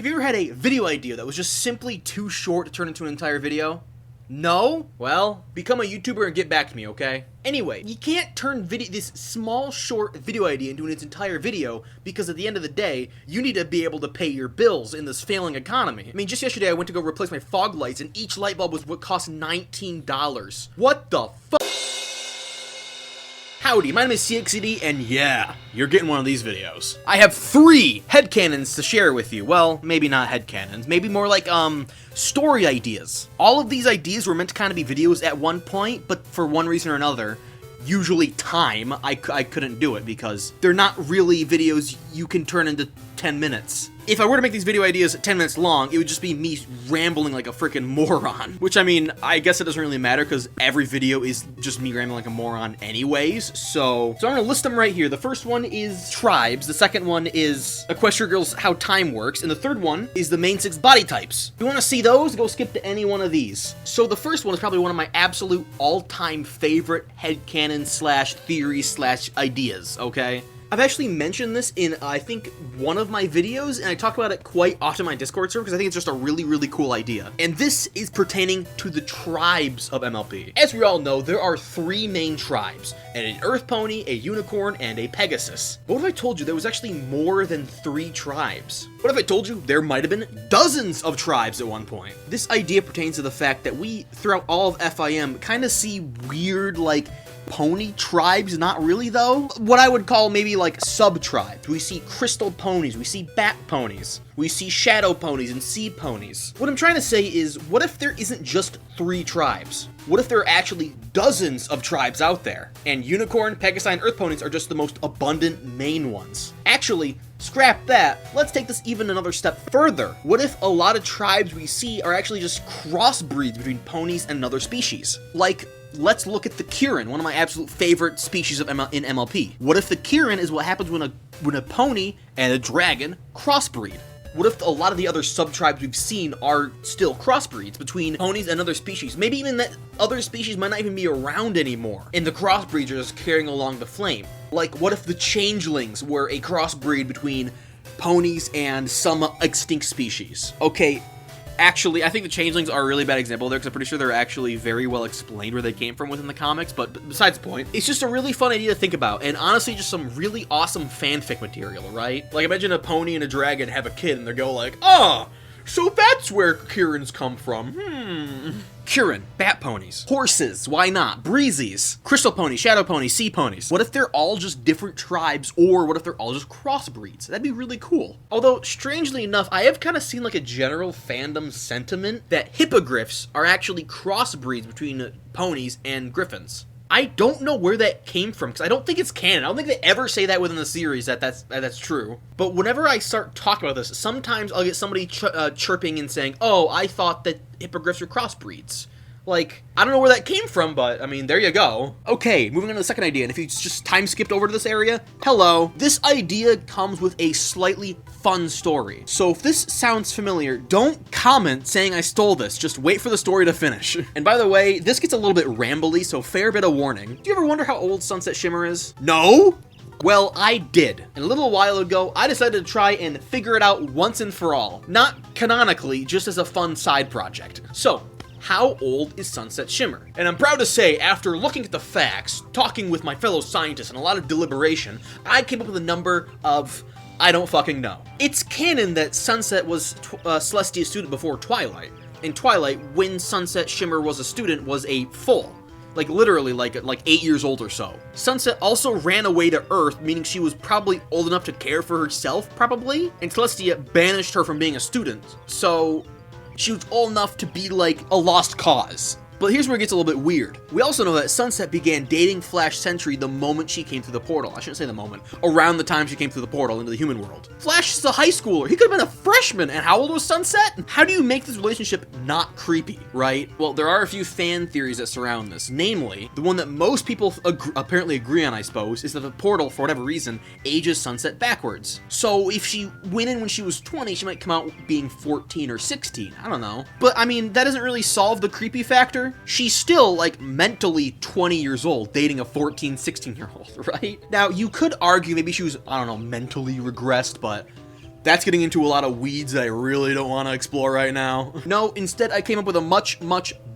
Have you ever had a video idea that was just simply too short to turn into an entire video? No? Well, become a YouTuber and get back to me, okay? Anyway, you can't turn this small, short video idea into its entire video because at the end of the day, you need to be able to pay your bills in this failing economy. I mean, just yesterday I went to go replace my fog lights and each light bulb was what cost $19. What the fuck? Howdy, my name is CXCD, and yeah, you're getting one of these videos. I have 3 headcanons to share with you. Well, maybe not headcanons, maybe more like, story ideas. All of these ideas were meant to kind of be videos at one point, but for one reason or another, usually time, I couldn't do it because they're not really videos you can turn into 10 minutes. If I were to make these video ideas 10 minutes long, it would just be me rambling like a freaking moron. Which, I mean, I guess it doesn't really matter because every video is just me rambling like a moron anyways. So I'm gonna list them right here. The first one is tribes. The second one is Equestria Girls How Time Works. And the third one is the main 6 body types. If you want to see those, go skip to any one of these. So the first one is probably one of my absolute all-time favorite headcanon / theories / ideas, okay? I've actually mentioned this in, I think, one of my videos, and I talk about it quite often in my Discord server because I think it's just a really, really cool idea. And this is pertaining to the tribes of MLP. As we all know, there are 3 main tribes, an Earth Pony, a Unicorn, and a Pegasus. But what if I told you there was actually more than 3 tribes? What if I told you there might have been dozens of tribes at one point? This idea pertains to the fact that we, throughout all of FIM, kind of see weird, like, pony tribes, not really though. What I would call maybe like sub-tribes. We see crystal ponies, we see bat ponies, we see shadow ponies and sea ponies. What I'm trying to say is, what if there isn't just 3 tribes? What if there are actually dozens of tribes out there? And Unicorn, Pegasus, and Earth ponies are just the most abundant main ones. Actually, scrap that. Let's take this even another step further. What if a lot of tribes we see are actually just crossbreeds between ponies and another species? Like, let's look at the Kirin, one of my absolute favorite species in MLP. What if the Kirin is what happens when a pony and a dragon crossbreed? What if a lot of the other sub-tribes we've seen are still crossbreeds between ponies and other species? Maybe even that other species might not even be around anymore, and the crossbreeds are just carrying along the flame. Like, what if the changelings were a crossbreed between ponies and some extinct species? Okay, actually, I think the changelings are a really bad example there because I'm pretty sure they're actually very well explained where they came from within the comics, but besides the point, it's just a really fun idea to think about, and honestly, just some really awesome fanfic material, right? Like, imagine a pony and a dragon have a kid, and they go like, "Ah, so that's where Kirins come from, Kirin, bat ponies, horses, why not, breezies, crystal ponies, shadow ponies, sea ponies. What if they're all just different tribes, or what if they're all just crossbreeds? That'd be really cool. Although, strangely enough, I have kind of seen like a general fandom sentiment that hippogriffs are actually crossbreeds between ponies and griffins. I don't know where that came from, because I don't think it's canon. I don't think they ever say that within the series that's true. But whenever I start talking about this, sometimes I'll get somebody chirping and saying, "Oh, I thought that hippogriffs are crossbreeds." Like, I don't know where that came from, but, I mean, there you go. Okay, moving on to the second idea, and if you just time skipped over to this area, hello. This idea comes with a slightly fun story. So if this sounds familiar, don't comment saying I stole this, just wait for the story to finish. And by the way, this gets a little bit rambly, so fair bit of warning. Do you ever wonder how old Sunset Shimmer is? No? Well, I did. And a little while ago, I decided to try and figure it out once and for all. Not canonically, just as a fun side project. So, how old is Sunset Shimmer? And I'm proud to say, after looking at the facts, talking with my fellow scientists, and a lot of deliberation, I came up with a number of, I don't fucking know. It's canon that Sunset was Celestia's student before Twilight. In Twilight, when Sunset Shimmer was a student, was a full. Like, literally, like 8 years old or so. Sunset also ran away to Earth, meaning she was probably old enough to care for herself, probably? And Celestia banished her from being a student, so she was old enough to be like a lost cause. But here's where it gets a little bit weird. We also know that Sunset began dating Flash Sentry the moment she came through the portal. I shouldn't say the moment. Around the time she came through the portal into the human world. Flash is a high schooler. He could have been a freshman. And how old was Sunset? How do you make this relationship not creepy, right? Well, there are a few fan theories that surround this. Namely, the one that most people apparently agree on, I suppose, is that the portal, for whatever reason, ages Sunset backwards. So if she went in when she was 20, she might come out being 14 or 16. I don't know. But I mean, that doesn't really solve the creepy factor. She's still, like, mentally 20 years old, dating a 14, 16-year-old, right? Now, you could argue maybe she was, I don't know, mentally regressed, but That's getting into a lot of weeds that I really don't want to explore right now. No, instead I came up with a much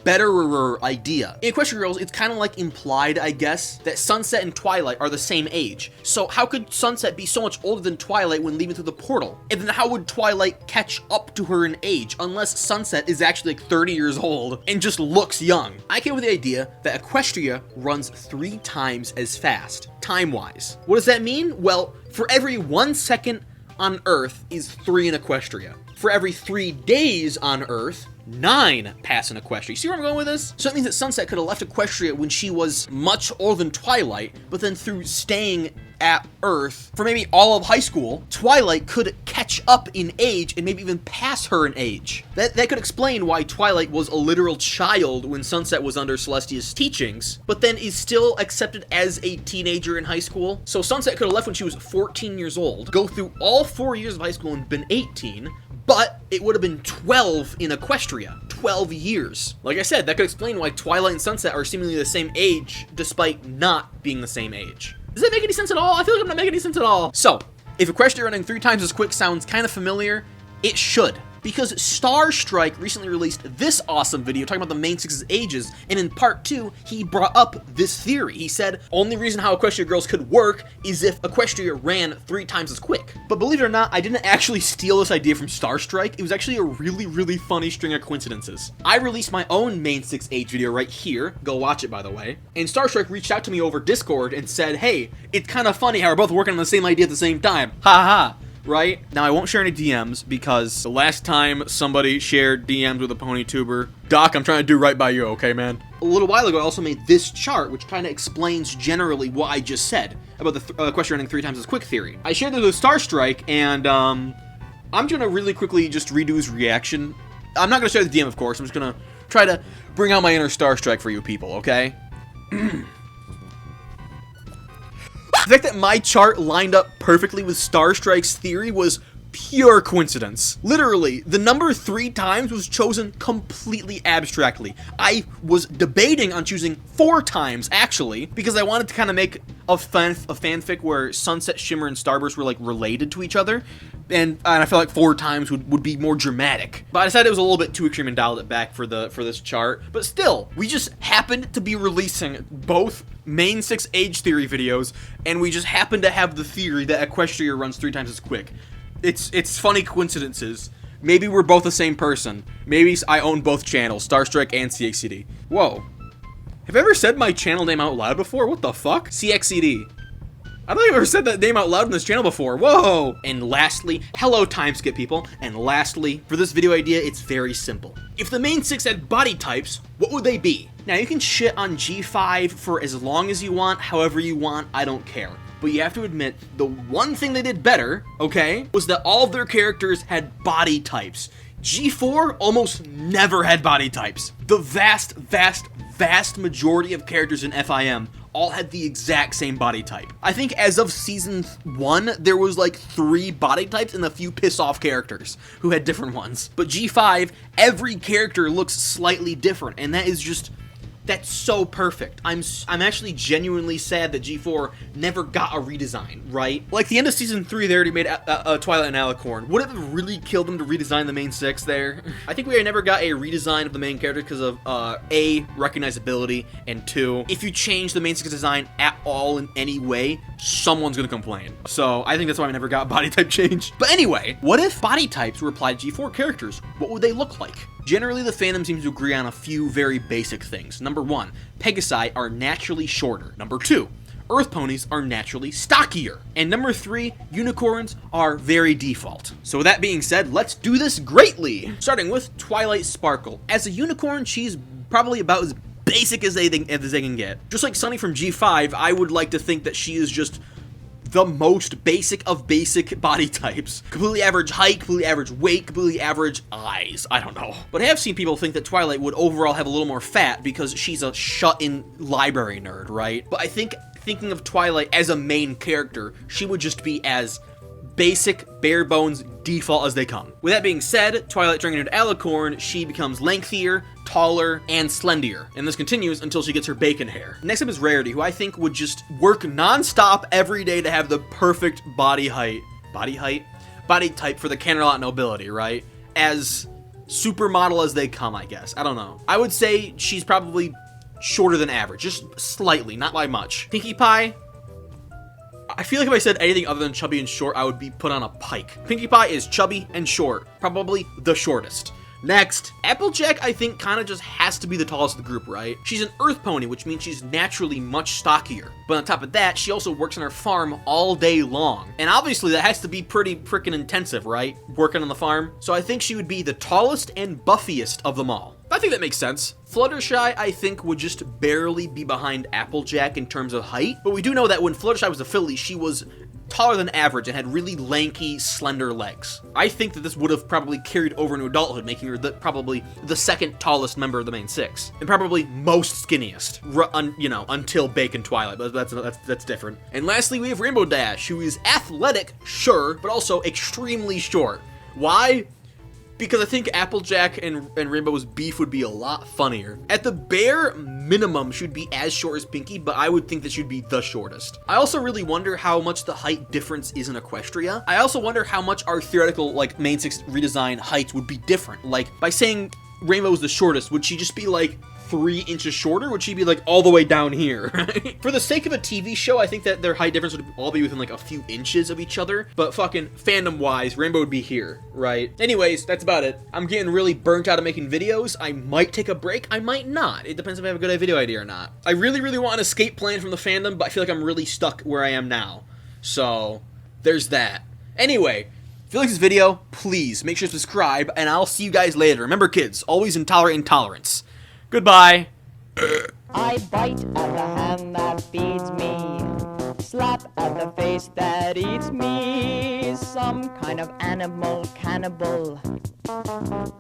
betterer idea. In Equestria Girls, it's kind of like implied, I guess, that Sunset and Twilight are the same age. So how could Sunset be so much older than Twilight when leaving through the portal? And then how would Twilight catch up to her in age, unless Sunset is actually like 30 years old and just looks young? I came up with the idea that Equestria runs 3 times as fast, time-wise. What does that mean? Well, for every 1 second on Earth is 3 in Equestria. For every 3 days on Earth, 9 pass in Equestria. See where I'm going with this? So that means that Sunset could have left Equestria when she was much older than Twilight, but then through staying at Earth for maybe all of high school, Twilight could catch up in age and maybe even pass her in age. That could explain why Twilight was a literal child when Sunset was under Celestia's teachings, but then is still accepted as a teenager in high school. So Sunset could have left when she was 14 years old, go through all 4 years of high school and been 18, but it would have been 12 in Equestria. 12 years. Like I said, that could explain why Twilight and Sunset are seemingly the same age, despite not being the same age. Does that make any sense at all? I feel like I'm not making any sense at all. So, if Equestria running 3 times as quick sounds kind of familiar, it should. Because Starstrike recently released this awesome video talking about the main 6's ages, and in part 2, he brought up this theory. He said, only reason how Equestria Girls could work is if Equestria ran 3 times as quick. But believe it or not, I didn't actually steal this idea from Starstrike. It was actually a really funny string of coincidences. I released my own main 6 age video right here. Go watch it, by the way. And Starstrike reached out to me over Discord and said, hey, it's kind of funny how we're both working on the same idea at the same time. Ha ha. Right? Now, I won't share any DMs because the last time somebody shared DMs with a PonyTuber, Doc, I'm trying to do right by you, okay, man? A little while ago, I also made this chart, which kind of explains generally what I just said about the Equestria running 3 times as quick theory. I shared this with Starstrike, and I'm gonna really quickly just redo his reaction. I'm not gonna share the DM, of course. I'm just gonna try to bring out my inner Starstrike for you people, okay? The fact that my chart lined up perfectly with Starstrike's theory was pure coincidence. Literally, the number 3 times was chosen completely abstractly. I was debating on choosing 4 times, actually, because I wanted to kind of make a fanfic where Sunset, Shimmer, and Starburst were, like, related to each other, and I felt like 4 times would be more dramatic. But I decided it was a little bit too extreme and dialed it back for this chart. But still, we just happened to be releasing both main 6 age theory videos, and we just happened to have the theory that Equestria runs 3 times as quick. It's funny coincidences. Maybe we're both the same person. Maybe I own both channels, Starstrike and CXCD. Whoa. Have I ever said my channel name out loud before? What the fuck? CXCD. I don't think I've ever said that name out loud in this channel before. Whoa! And lastly, hello timeskip people. And lastly, for this video idea, it's very simple. If the main 6 had body types, what would they be? Now, you can shit on G5 for as long as you want, however you want, I don't care. But you have to admit, the one thing they did better, okay, was that all of their characters had body types. G4 almost never had body types. The vast majority of characters in FIM all had the exact same body type. I think as of season 1, there was like 3 body types and a few piss-off characters who had different ones. But G5, every character looks slightly different, and that is just... that's so perfect. I'm actually genuinely sad that G4 never got a redesign, right? Like, the end of Season 3, they already made Twilight and Alicorn. Would it have really killed them to redesign the main 6 there? I think we never got a redesign of the main characters because of, A, recognizability, and 2, if you change the main 6 design at all in any way, someone's gonna complain. So, I think that's why we never got body type change. But anyway, what if body types were applied to G4 characters? What would they look like? Generally, the fandom seems to agree on a few very basic things. Number 1, Pegasi are naturally shorter. Number 2, Earth ponies are naturally stockier. And number 3, unicorns are very default. So with that being said, let's do this greatly! Starting with Twilight Sparkle. As a unicorn, she's probably about as basic as they can get. Just like Sunny from G5, I would like to think that she is just the most basic of basic body types. Completely average height, completely average weight, completely average eyes. I don't know. But I have seen people think that Twilight would overall have a little more fat because she's a shut-in library nerd, right? But I think thinking of Twilight as a main character, she would just be as basic, bare bones, default as they come. With that being said, Twilight turning into Alicorn, she becomes lengthier, taller, and slendier. And this continues until she gets her bacon hair. Next up is Rarity, who I think would just work non-stop every day to have the perfect body height. Body height? body type for the Canterlot nobility, right? As supermodel as they come, I guess. I don't know. I would say she's probably shorter than average, just slightly, not by much. Pinkie Pie, I feel like if I said anything other than chubby and short, I would be put on a pike. Pinkie Pie is chubby and short, probably the shortest. Next, Applejack, I think, kind of just has to be the tallest of the group, right? She's an earth pony, which means she's naturally much stockier. But on top of that, she also works on her farm all day long. And obviously, that has to be pretty freaking intensive, right? Working on the farm. So I think she would be the tallest and buffiest of them all. I think that makes sense. Fluttershy, I think, would just barely be behind Applejack in terms of height. But we do know that when Fluttershy was a filly, she was taller than average and had really lanky, slender legs. I think that this would have probably carried over into adulthood, making her probably the second tallest member of the main six, and probably most skinniest, until Bacon Twilight, but that's different. And lastly, we have Rainbow Dash, who is athletic, sure, but also extremely short. Why? Because I think Applejack and Rainbow's beef would be a lot funnier. At the bare minimum, she'd be as short as Pinkie, but I would think that she'd be the shortest. I also really wonder how much the height difference is in Equestria. I also wonder how much our theoretical, main six redesign heights would be different. Like, by saying Rainbow's the shortest, would she just be, 3 inches shorter? Would she be all the way down here? For the sake of a TV show, I think that their height difference would all be within a few inches of each other, but fucking fandom wise, Rainbow would be here, right? Anyways, that's about it. I'm getting really burnt out of making videos. I might take a break, I might not. It depends if I have a good video idea or not. I really want an escape plan from the fandom, but I feel like I'm really stuck where I am now. So, there's that. Anyway, if you like this video, please make sure to subscribe, and I'll see you guys later. Remember, kids, always intolerate intolerance. Goodbye. I bite at the hand that feeds me, slap at the face that eats me, some kind of animal cannibal.